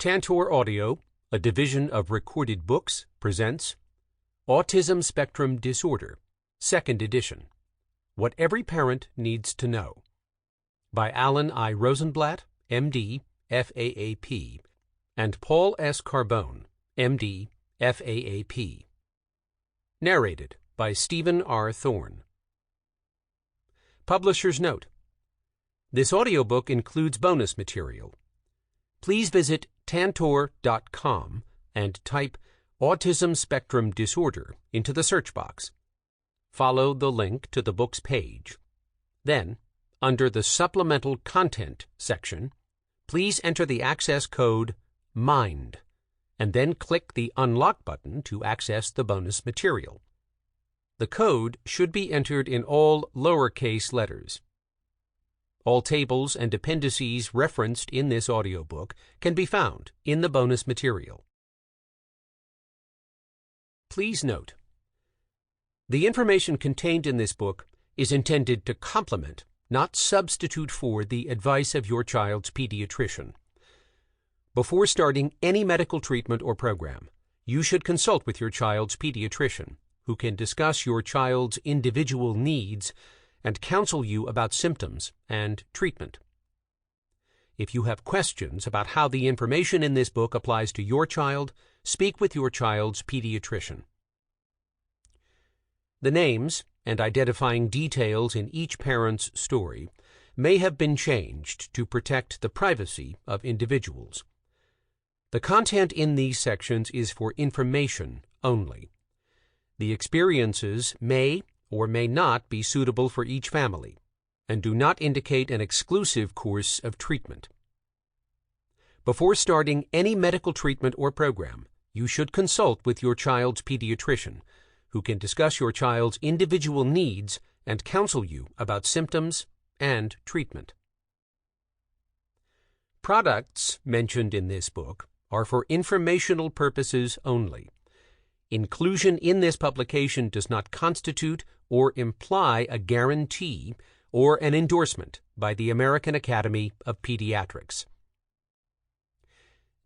Tantor Audio, a division of Recorded Books, presents Autism Spectrum Disorder, 2nd edition. What Every Parent Needs to Know, by Alan I. Rosenblatt, M.D., FAAP, and Paul S. Carbone, M.D., FAAP. Narrated by Stephen R. Thorne. Publisher's Note: this audiobook includes bonus material. Please visit Tantor.com and type Autism Spectrum Disorder into the search box. Follow the link to the book's page. Then, under the Supplemental Content section, please enter the access code MIND, and then click the Unlock button to access the bonus material. The code should be entered in all lowercase letters. All tables and appendices referenced in this audiobook can be found in the bonus material. Please note, the information contained in this book is intended to complement, not substitute for, the advice of your child's pediatrician. Before starting any medical treatment or program, you should consult with your child's pediatrician, who can discuss your child's individual needs and counsel you about symptoms and treatment. If you have questions about how the information in this book applies to your child, speak with your child's pediatrician. The names and identifying details in each parent's story may have been changed to protect the privacy of individuals. The content in these sections is for information only. The experiences may or may not be suitable for each family, and do not indicate an exclusive course of treatment. Before starting any medical treatment or program, you should consult with your child's pediatrician, who can discuss your child's individual needs and counsel you about symptoms and treatment. Products mentioned in this book are for informational purposes only. Inclusion in this publication does not constitute or imply a guarantee or an endorsement by the American Academy of Pediatrics.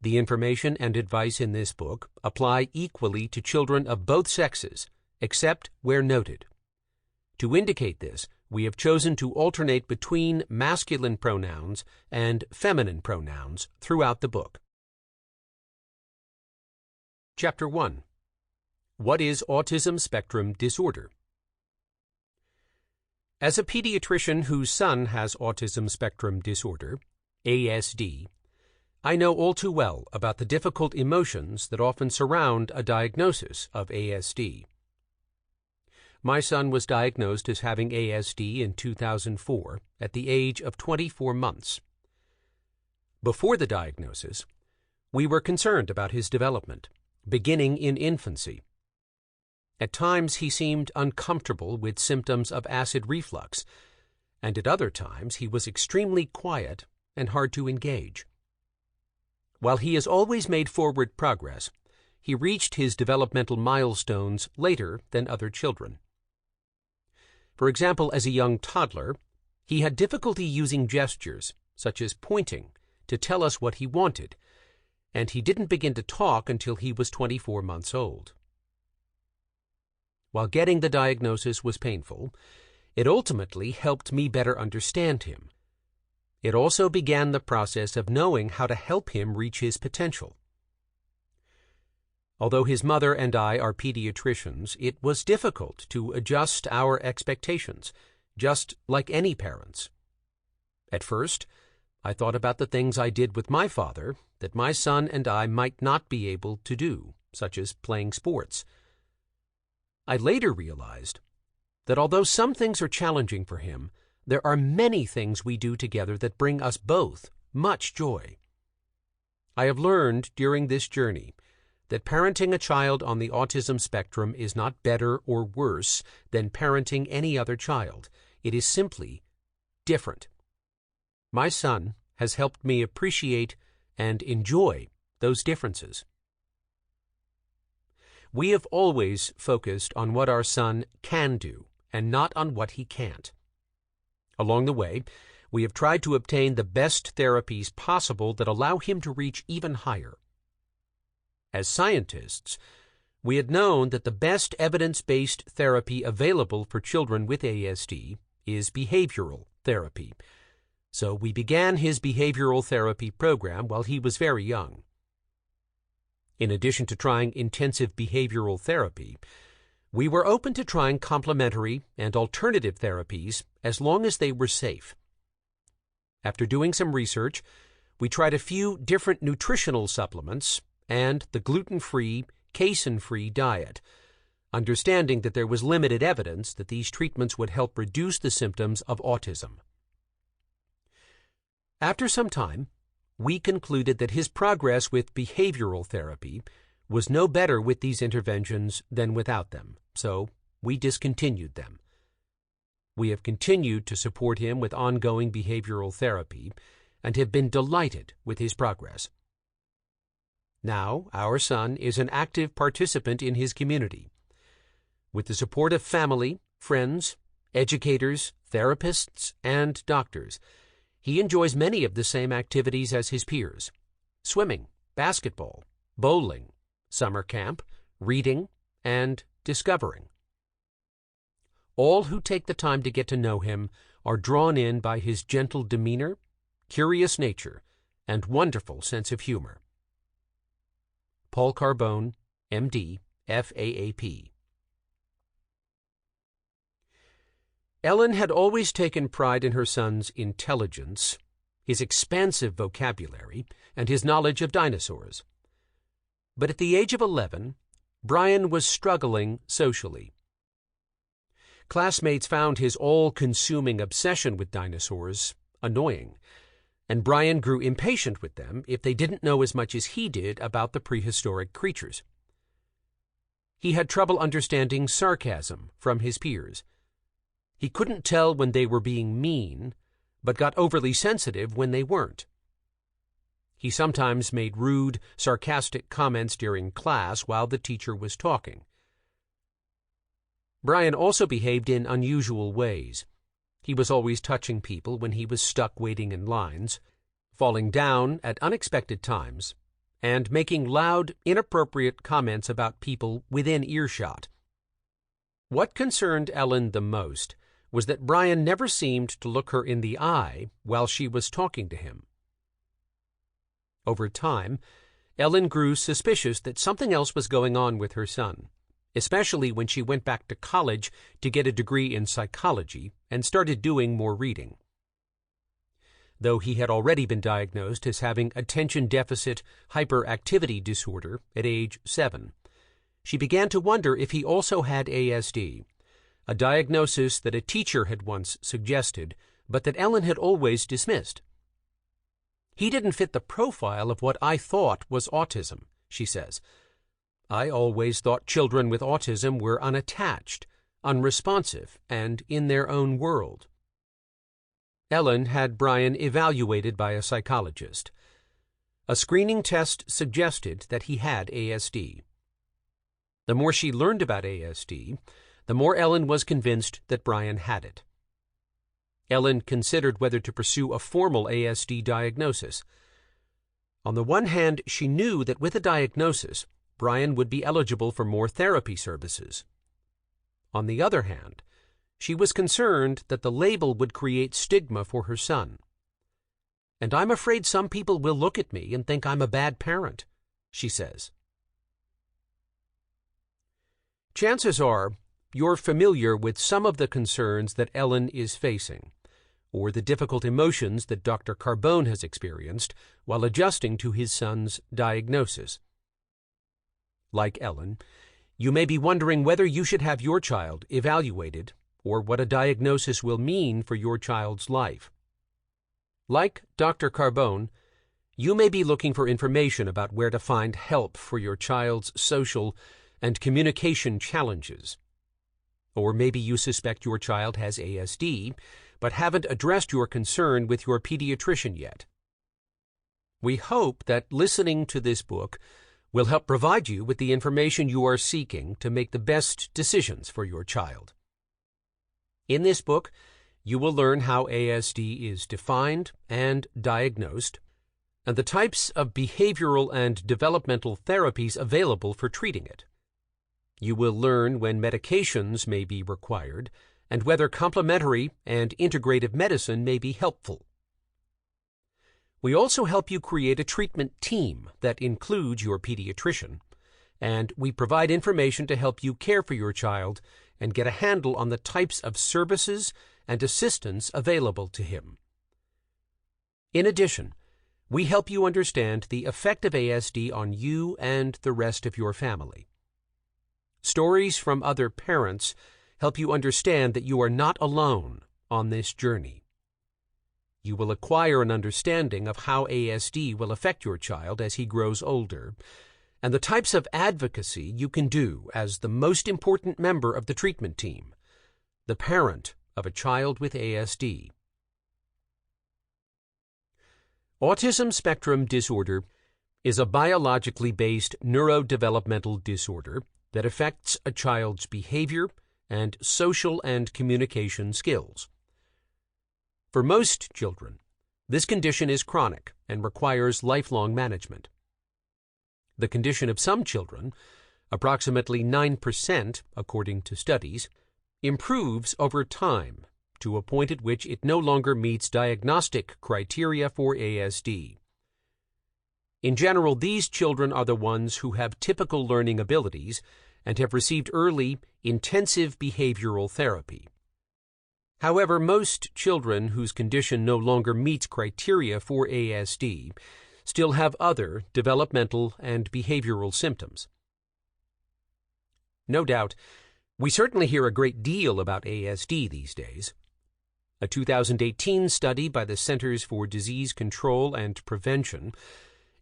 The information and advice in this book apply equally to children of both sexes, except where noted. To indicate this, we have chosen to alternate between masculine pronouns and feminine pronouns throughout the book. Chapter 1. What is Autism Spectrum Disorder? As a pediatrician whose son has Autism Spectrum Disorder, ASD, I know all too well about the difficult emotions that often surround a diagnosis of ASD. My son was diagnosed as having ASD in 2004 at the age of 24 months. Before the diagnosis, we were concerned about his development, beginning in infancy. At times he seemed uncomfortable with symptoms of acid reflux, and at other times he was extremely quiet and hard to engage. While he has always made forward progress, he reached his developmental milestones later than other children. For example, as a young toddler, he had difficulty using gestures, such as pointing, to tell us what he wanted, and he didn't begin to talk until he was 24 months old. While getting the diagnosis was painful, it ultimately helped me better understand him. It also began the process of knowing how to help him reach his potential. Although his mother and I are pediatricians, it was difficult to adjust our expectations, just like any parents. At first, I thought about the things I did with my father that my son and I might not be able to do, such as playing sports. I later realized that although some things are challenging for him, there are many things we do together that bring us both much joy. I have learned during this journey that parenting a child on the autism spectrum is not better or worse than parenting any other child. It is simply different. My son has helped me appreciate and enjoy those differences. We have always focused on what our son can do and not on what he can't. Along the way, we have tried to obtain the best therapies possible that allow him to reach even higher. As scientists, we had known that the best evidence-based therapy available for children with ASD is behavioral therapy, so we began his behavioral therapy program while he was very young. In addition to trying intensive behavioral therapy, we were open to trying complementary and alternative therapies as long as they were safe. After doing some research, we tried a few different nutritional supplements and the gluten-free, casein-free diet, understanding that there was limited evidence that these treatments would help reduce the symptoms of autism. After some time, we concluded that his progress with behavioral therapy was no better with these interventions than without them, so we discontinued them. We have continued to support him with ongoing behavioral therapy and have been delighted with his progress. Now, our son is an active participant in his community. With the support of family, friends, educators, therapists, and doctors, he enjoys many of the same activities as his peers: swimming, basketball, bowling, summer camp, reading, and discovering. All who take the time to get to know him are drawn in by his gentle demeanor, curious nature, and wonderful sense of humor. Paul Carbone, M.D., FAAP. Ellen had always taken pride in her son's intelligence, his expansive vocabulary, and his knowledge of dinosaurs. But at the age of 11, Brian was struggling socially. Classmates found his all-consuming obsession with dinosaurs annoying, and Brian grew impatient with them if they didn't know as much as he did about the prehistoric creatures. He had trouble understanding sarcasm from his peers. He couldn't tell when they were being mean, but got overly sensitive when they weren't. He sometimes made rude, sarcastic comments during class while the teacher was talking. Brian also behaved in unusual ways. He was always touching people when he was stuck waiting in lines, falling down at unexpected times, and making loud, inappropriate comments about people within earshot. What concerned Ellen the most was that Brian never seemed to look her in the eye while she was talking to him. Over time, Ellen grew suspicious that something else was going on with her son, especially when she went back to college to get a degree in psychology and started doing more reading. Though he had already been diagnosed as having attention deficit hyperactivity disorder at age 7, she began to wonder if he also had ASD, a diagnosis that a teacher had once suggested, but that Ellen had always dismissed. "He didn't fit the profile of what I thought was autism," she says. "I always thought children with autism were unattached, unresponsive, and in their own world." Ellen had Brian evaluated by a psychologist. A screening test suggested that he had ASD. The more she learned about ASD, the more Ellen was convinced that Brian had it. Ellen considered whether to pursue a formal ASD diagnosis. On the one hand, she knew that with a diagnosis, Brian would be eligible for more therapy services. On the other hand, she was concerned that the label would create stigma for her son. "And I'm afraid some people will look at me and think I'm a bad parent," she says. Chances are you're familiar with some of the concerns that Ellen is facing, or the difficult emotions that Dr. Carbone has experienced while adjusting to his son's diagnosis. Like Ellen, you may be wondering whether you should have your child evaluated or what a diagnosis will mean for your child's life. Like Dr. Carbone, you may be looking for information about where to find help for your child's social and communication challenges. Or maybe you suspect your child has ASD, but haven't addressed your concern with your pediatrician yet. We hope that listening to this book will help provide you with the information you are seeking to make the best decisions for your child. In this book, You will learn how ASD is defined and diagnosed, and the types of behavioral and developmental therapies available for treating it. You will learn when medications may be required and whether complementary and integrative medicine may be helpful. We also help you create a treatment team that includes your pediatrician, and we provide information to help you care for your child and get a handle on the types of services and assistance available to him. In addition, we help you understand the effect of ASD on you and the rest of your family. Stories from other parents help you understand that you are not alone on this journey. You will acquire an understanding of how ASD will affect your child as he grows older, and the types of advocacy you can do as the most important member of the treatment team, the parent of a child with ASD. Autism Spectrum Disorder is a biologically based neurodevelopmental disorder that affects a child's behavior and social and communication skills. For most children, this condition is chronic and requires lifelong management. The condition of some children, approximately 9% according to studies, improves over time to a point at which it no longer meets diagnostic criteria for ASD. In general, these children are the ones who have typical learning abilities and have received early, intensive behavioral therapy. However, most children whose condition no longer meets criteria for ASD still have other developmental and behavioral symptoms. No doubt, we certainly hear a great deal about ASD these days. A 2018 study by the Centers for Disease Control and Prevention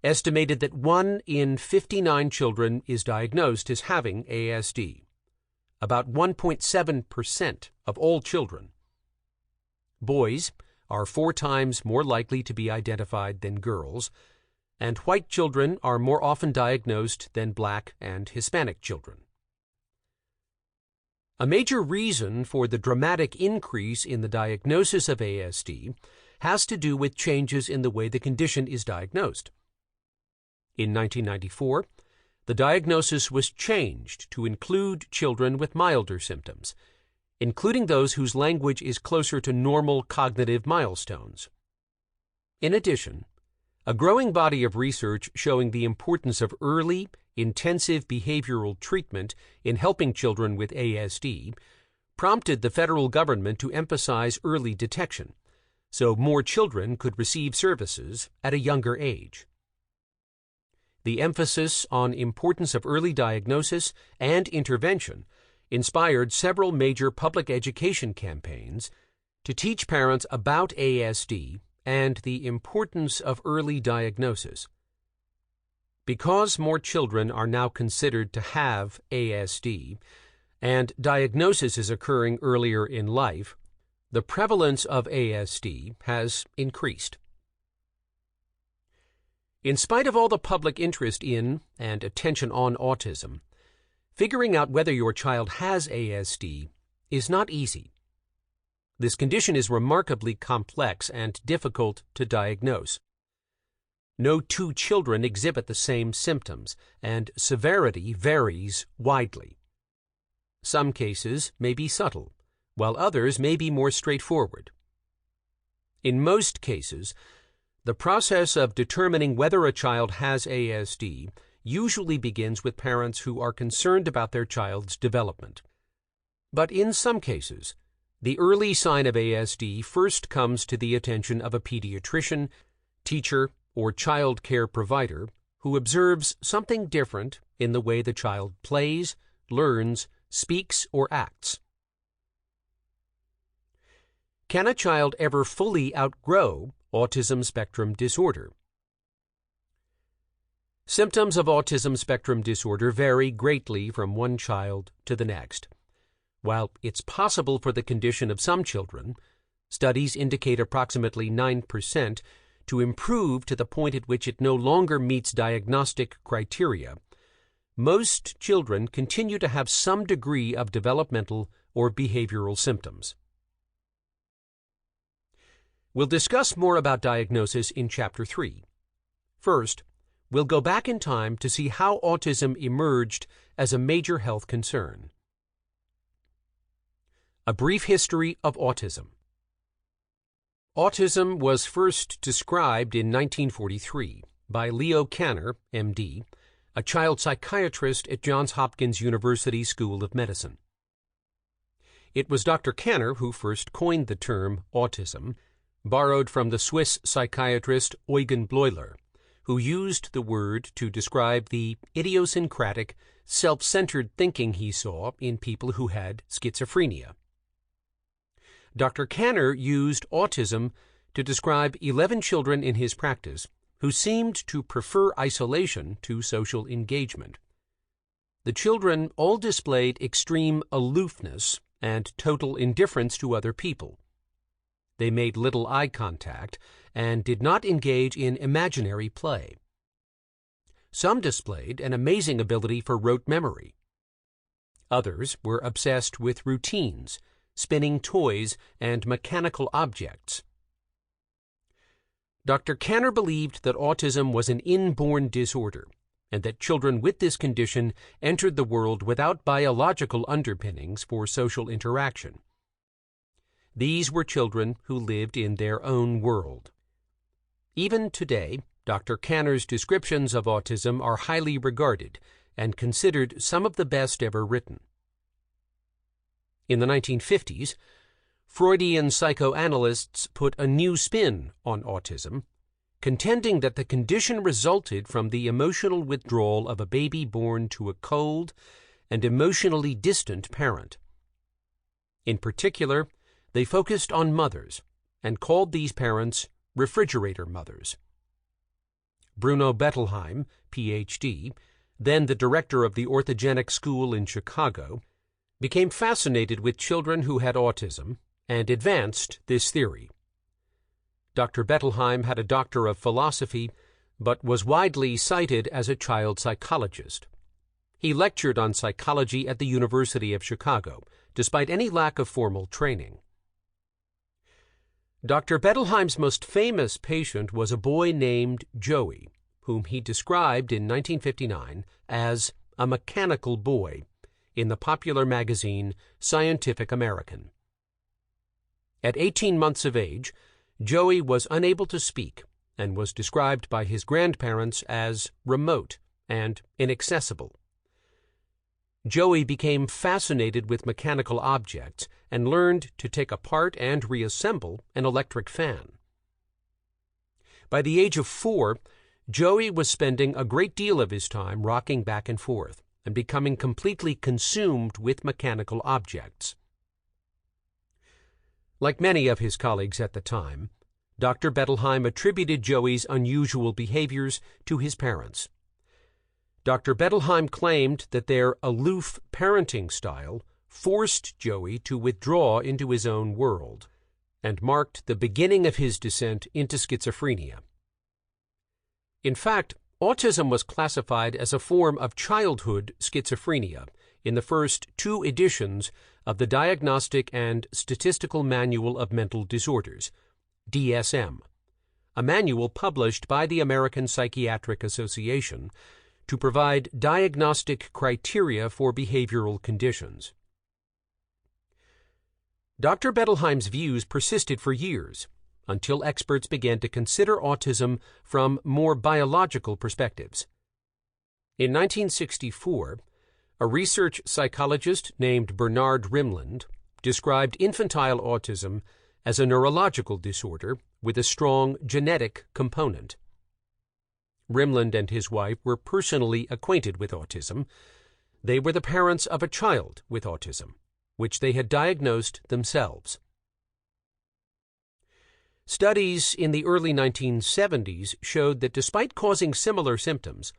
estimated that 1 in 59 children is diagnosed as having ASD, about 1.7% of all children. Boys are 4 times more likely to be identified than girls, and white children are more often diagnosed than black and Hispanic children. A major reason for the dramatic increase in the diagnosis of ASD has to do with changes in the way the condition is diagnosed. In 1994, the diagnosis was changed to include children with milder symptoms, including those whose language is closer to normal cognitive milestones. In addition, a growing body of research showing the importance of early, intensive behavioral treatment in helping children with ASD prompted the federal government to emphasize early detection, so more children could receive services at a younger age. The emphasis on importance of early diagnosis and intervention inspired several major public education campaigns to teach parents about ASD and the importance of early diagnosis. Because more children are now considered to have ASD, and diagnosis is occurring earlier in life, the prevalence of ASD has increased. In spite of all the public interest in and attention on autism, figuring out whether your child has ASD is not easy. This condition is remarkably complex and difficult to diagnose. No 2 children exhibit the same symptoms, and severity varies widely. Some cases may be subtle, while others may be more straightforward. In most cases, the process of determining whether a child has ASD usually begins with parents who are concerned about their child's development. But in some cases, the early sign of ASD first comes to the attention of a pediatrician, teacher, or child care provider who observes something different in the way the child plays, learns, speaks, or acts. Can a child ever fully outgrow autism spectrum disorder? Symptoms of autism spectrum disorder vary greatly from one child to the next. While it's possible for the condition of some children, studies indicate approximately 9%, to improve to the point at which it no longer meets diagnostic criteria, most children continue to have some degree of developmental or behavioral symptoms. We'll discuss more about diagnosis in Chapter 3. First, we'll go back in time to see how autism emerged as a major health concern. A brief history of autism. Autism was first described in 1943 by Leo Kanner, MD, a child psychiatrist at Johns Hopkins University School of Medicine. It was Dr. Kanner who first coined the term autism, borrowed from the Swiss psychiatrist Eugen Bleuler, who used the word to describe the idiosyncratic, self-centered thinking he saw in people who had schizophrenia. Dr. Kanner used autism to describe 11 children in his practice who seemed to prefer isolation to social engagement. The children all displayed extreme aloofness and total indifference to other people. They made little eye contact and did not engage in imaginary play. Some displayed an amazing ability for rote memory. Others were obsessed with routines, spinning toys, and mechanical objects. Dr. Kanner believed that autism was an inborn disorder and that children with this condition entered the world without biological underpinnings for social interaction. These were children who lived in their own world. Even today, Dr. Kanner's descriptions of autism are highly regarded and considered some of the best ever written. In the 1950s, Freudian psychoanalysts put a new spin on autism, contending that the condition resulted from the emotional withdrawal of a baby born to a cold and emotionally distant parent. In particular, they focused on mothers and called these parents refrigerator mothers. Bruno Bettelheim, Ph.D., then the director of the Orthogenic School in Chicago, became fascinated with children who had autism and advanced this theory. Dr. Bettelheim had a Doctor of Philosophy, but was widely cited as a child psychologist. He lectured on psychology at the University of Chicago, despite any lack of formal training. Dr. Bettelheim's most famous patient was a boy named Joey, whom he described in 1959 as a mechanical boy in the popular magazine Scientific American. At 18 months of age, Joey was unable to speak and was described by his grandparents as remote and inaccessible. Joey became fascinated with mechanical objects and learned to take apart and reassemble an electric fan. By the age of 4, Joey was spending a great deal of his time rocking back and forth and becoming completely consumed with mechanical objects. Like many of his colleagues at the time, Dr. Bettelheim attributed Joey's unusual behaviors to his parents. Dr. Bettelheim claimed that their aloof parenting style forced Joey to withdraw into his own world and marked the beginning of his descent into schizophrenia. In fact, autism was classified as a form of childhood schizophrenia in the first 2 editions of the Diagnostic and Statistical Manual of Mental Disorders, DSM, a manual published by the American Psychiatric Association to provide diagnostic criteria for behavioral conditions. Dr. Bettelheim's views persisted for years, until experts began to consider autism from more biological perspectives. In 1964, a research psychologist named Bernard Rimland described infantile autism as a neurological disorder with a strong genetic component. Rimland and his wife were personally acquainted with autism. They were the parents of a child with autism, which they had diagnosed themselves. Studies in the early 1970s showed that despite causing similar symptoms,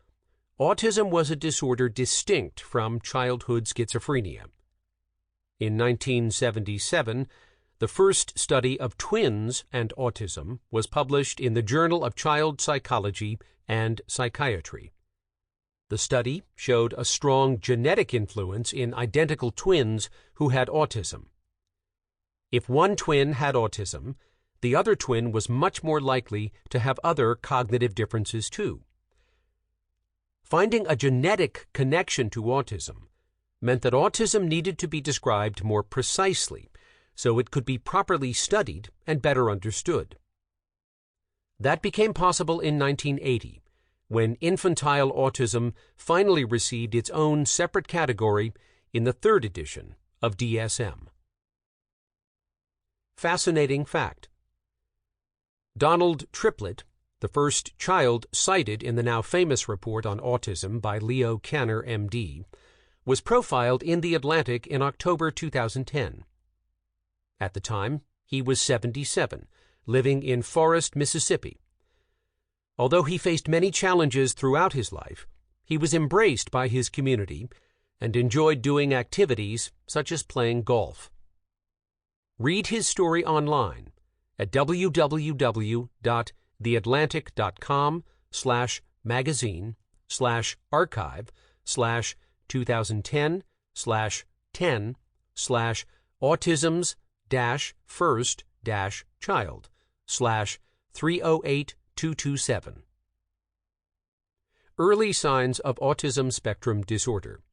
autism was a disorder distinct from childhood schizophrenia. In 1977, the first study of twins and autism was published in the Journal of Child Psychology and Psychiatry. The study showed a strong genetic influence in identical twins who had autism. If one twin had autism, the other twin was much more likely to have other cognitive differences too. Finding a genetic connection to autism meant that autism needed to be described more precisely so it could be properly studied and better understood. That became possible in 1980, when infantile autism finally received its own separate category in the third edition of DSM. Fascinating fact: Donald Triplett, the first child cited in the now famous report on autism by Leo Kanner, MD, was profiled in The Atlantic in October 2010. At the time, he was 77, living in Forest, Mississippi. Although he faced many challenges throughout his life, he was embraced by his community and enjoyed doing activities such as playing golf. Read his story online at www.theatlantic.com/magazine/archive/2010/10/autisms-first-child/308227. Early signs of autism spectrum disorder.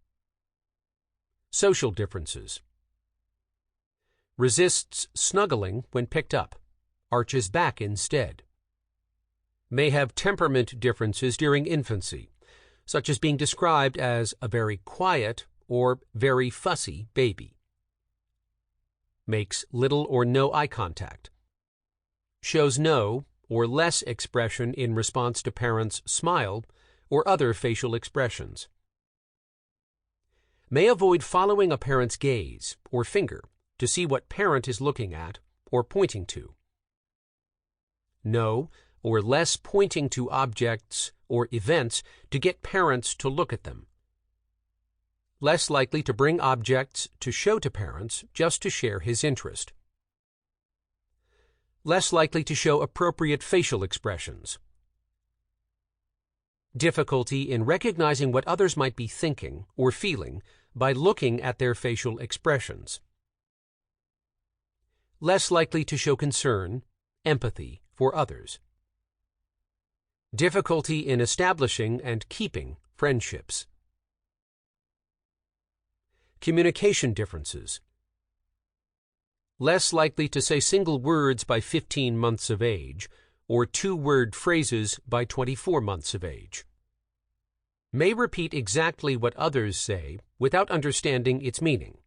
Social differences. Resists snuggling when picked up, arches back instead. May have temperament differences during infancy, such as being described as a very quiet or very fussy baby. Makes little or no eye contact. Shows no or less expression in response to parents' smile or other facial expressions. May avoid following a parent's gaze or finger to see what parent is looking at or pointing to. No or less pointing to objects or events to get parents to look at them. Less likely to bring objects to show to parents just to share his interest. Less likely to show appropriate facial expressions. Difficulty in recognizing what others might be thinking or feeling by looking at their facial expressions. Less likely to show concern, empathy for others. Difficulty in establishing and keeping friendships. Communication differences. Less likely to say single words by 15 months of age, or two-word phrases by 24 months of age. May repeat exactly what others say without understanding its meaning.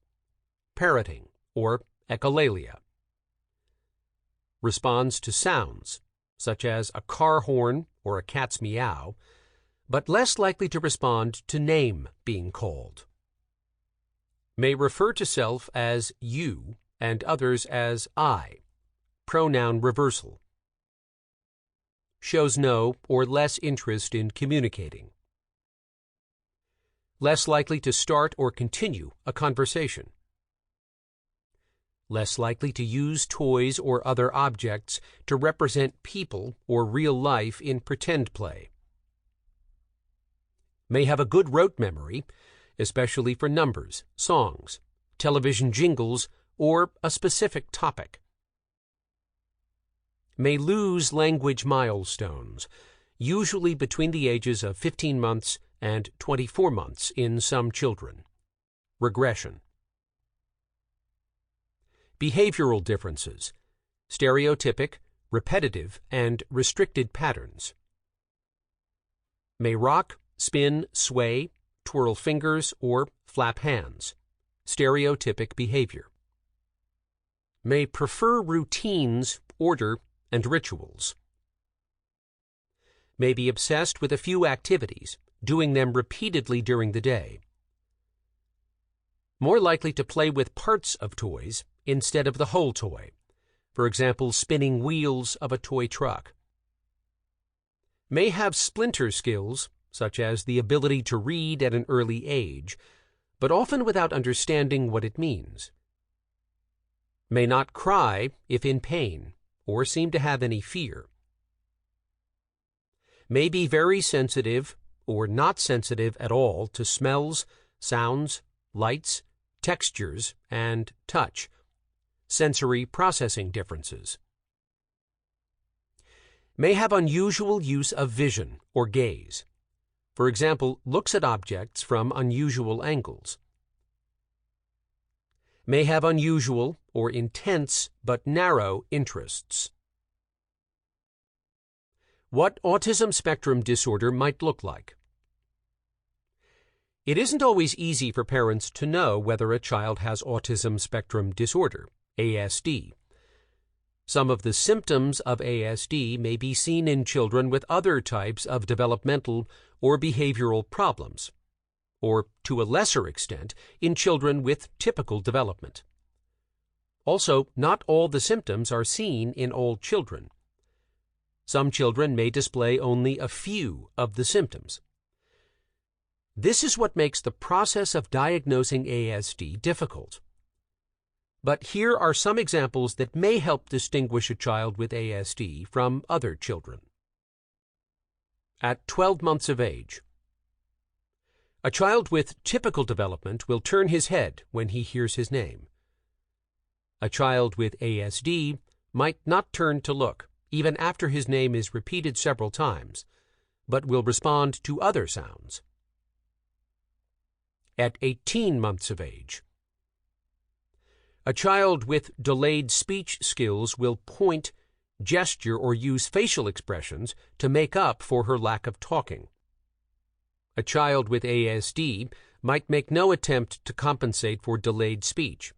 Parroting, or echolalia. Responds to sounds, such as a car horn or a cat's meow, but less likely to respond to name being called. May refer to self as you and others as I, pronoun reversal. Shows no or less interest in communicating. Less likely to start or continue a conversation. Less likely to use toys or other objects to represent people or real life in pretend play. May have a good rote memory, especially for numbers, songs, television jingles, or a specific topic. May lose language milestones, usually between the ages of 15 months and 24 months in some children. Regression. Behavioral differences, stereotypic, repetitive, and restricted patterns. May rock, spin, sway, twirl fingers, or flap hands. Stereotypic behavior. May prefer routines, order, and rituals. May be obsessed with a few activities, doing them repeatedly during the day. More likely to play with parts of toys instead of the whole toy, for example, spinning wheels of a toy truck. May have splinter skills, such as the ability to read at an early age, but often without understanding what it means. May not cry if in pain, or seem to have any fear. May be very sensitive or not sensitive at all to smells, sounds, lights, textures, and touch. Sensory processing differences. may have unusual use of vision or gaze. For example, looks at objects from unusual angles. May have unusual or intense but narrow interests. What autism spectrum disorder might look like. It isn't always easy for parents to know whether a child has autism spectrum disorder, ASD. Some of the symptoms of ASD may be seen in children with other types of developmental or behavioral problems, or to a lesser extent, in children with typical development. Also, not all the symptoms are seen in all children. Some children may display only a few of the symptoms. This is what makes the process of diagnosing ASD difficult. But here are some examples that may help distinguish a child with ASD from other children. At 12 months of age, a child with typical development will turn his head when he hears his name. A child with ASD might not turn to look, even after his name is repeated several times, but will respond to other sounds. At 18 months of age, a child with delayed speech skills will point, gesture, or use facial expressions to make up for her lack of talking. A child with ASD might make no attempt to compensate for delayed speech,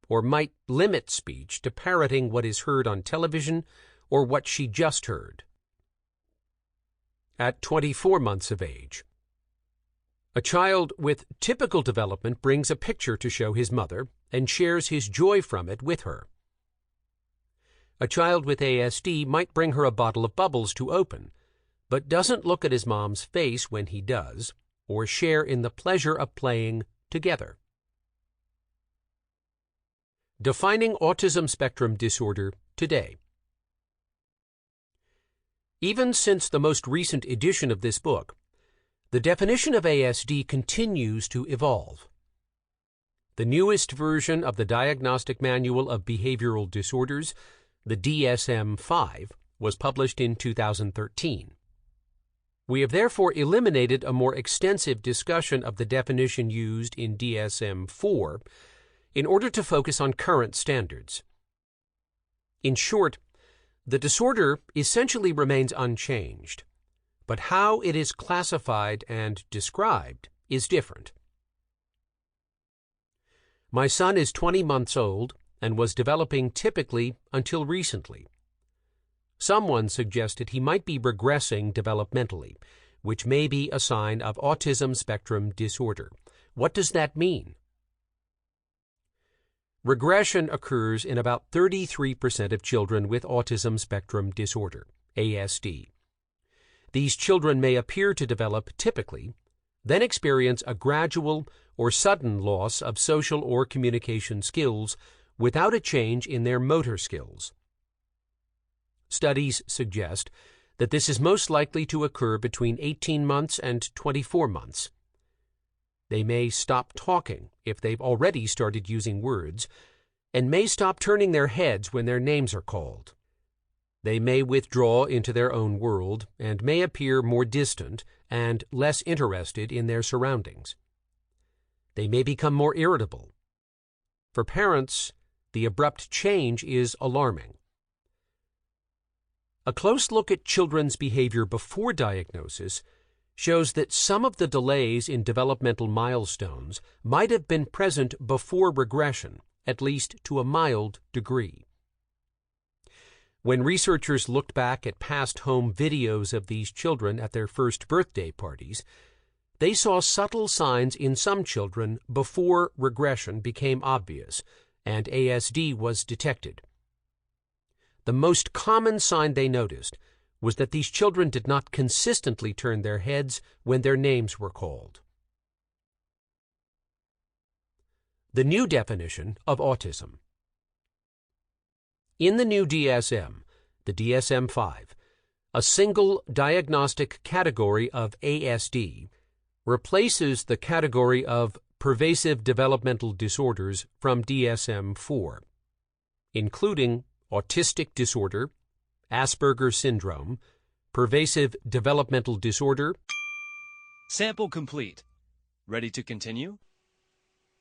or might limit speech to parroting what is heard on television or what she just heard. At 24 months of age, a child with typical development brings a picture to show his mother and shares his joy from it with her. A child with ASD might bring her a bottle of bubbles to open, but doesn't look at his mom's face when he does, or share in the pleasure of playing together. Defining autism spectrum disorder today. Even since the most recent edition of this book, the definition of ASD continues to evolve. The newest version of the Diagnostic Manual of Behavioral Disorders, the DSM-5, was published in 2013. We have therefore eliminated a more extensive discussion of the definition used in DSM-4 in order to focus on current standards. In short, the disorder essentially remains unchanged, but how it is classified and described is different. My son is 20 months old and was developing typically until recently. Someone suggested he might be regressing developmentally, which may be a sign of autism spectrum disorder. What does that mean? Regression occurs in about 33% of children with autism spectrum disorder, ASD. These children may appear to develop typically, then experience a gradual or sudden loss of social or communication skills without a change in their motor skills. Studies suggest that this is most likely to occur between 18 months and 24 months. They may stop talking if they've already started using words, and may stop turning their heads when their names are called. They may withdraw into their own world and may appear more distant and less interested in their surroundings. They may become more irritable. For parents, the abrupt change is alarming. A close look at children's behavior before diagnosis shows that some of the delays in developmental milestones might have been present before regression, at least to a mild degree. When researchers looked back at past home videos of these children at their first birthday parties, they saw subtle signs in some children before regression became obvious and ASD was detected. The most common sign they noticed was that these children did not consistently turn their heads when their names were called. The new definition of autism. In the new DSM, the DSM-5, a single diagnostic category of ASD replaces the category of pervasive developmental disorders from DSM-4, including autistic disorder, Asperger syndrome, pervasive developmental disorder. Sample complete. Ready to continue?